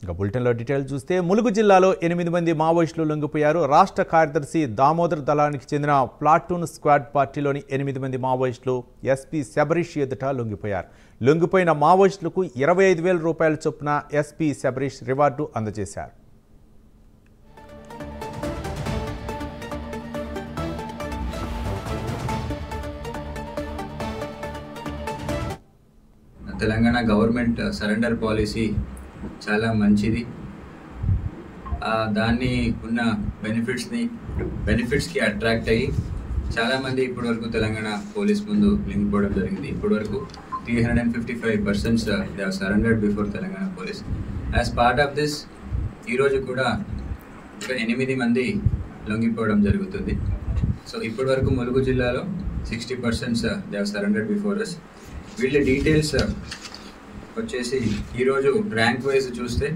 ఇక బులెటిన్లో డీటెయిల్ చూస్తే ములుగు జిల్లాలో 8 మంది మావోయిస్టులు లొంగిపోయారు. రాష్ట్ర కార్యదర్శి దామోదర్ దళానికి చెందిన ప్లాటూన్ స్క్వాడ్ పార్టీలోని 8 మంది మావోయిస్టులు ఎస్పీ శబరీష్ ఎదుట లొంగిపోయారు. లొంగిపోయిన మావోయిస్టులకు 25,000 రూపాయల చొప్పున ఎస్పీ శబరీష్ రివార్డు అందజేశారు. తెలంగాణ గవర్నమెంట్ సరెండర్ పాలసీ చాలా మంచిది. దాన్ని ఉన్న బెనిఫిట్స్కి అట్రాక్ట్ అయ్యి చాలామంది ఇప్పటివరకు తెలంగాణ పోలీస్ ముందు లింగిపోవడం జరిగింది. ఇప్పటివరకు 355 persons they have surrendered before Telangana police. As part of this ఈరోజు కూడా 8 మంది లొంగిపోవడం జరుగుతుంది. సో ఇప్పటివరకు ములుగు జిల్లాలో 60 persons they have surrendered before us. వీళ్ళ డీటెయిల్స్ వచ్చేసి ఈరోజు ర్యాంక్ వైజ్ చూస్తే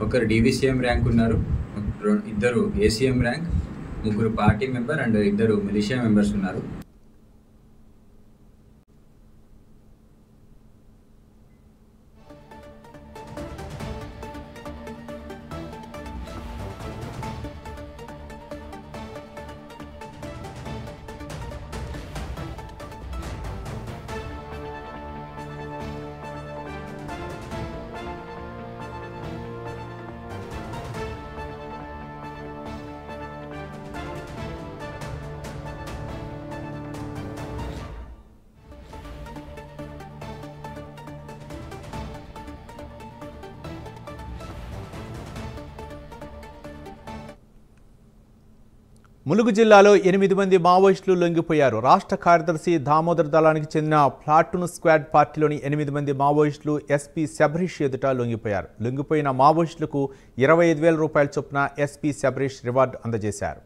ఒకరు DVCM ర్యాంక్ ఉన్నారు, 2 ACM rank, 3 party member and 2 militia members ఉన్నారు. ములుగు జిల్లాలో 8 మంది మావోయిస్టులు లొంగిపోయారు. రాష్ట్ర కార్యదర్శి దామోదర్ దళానికి చెందిన ప్లాటూన్ స్క్వాడ్ పార్టీలోని 8 మంది మావోయిస్టులు ఎస్పీ శబరీష్ ఎదుట లొంగిపోయారు. లొంగిపోయిన మావోయిస్టులకు 25,000 రూపాయల చొప్పున ఎస్పీ శబరీష్ రివార్డు అందజేశారు.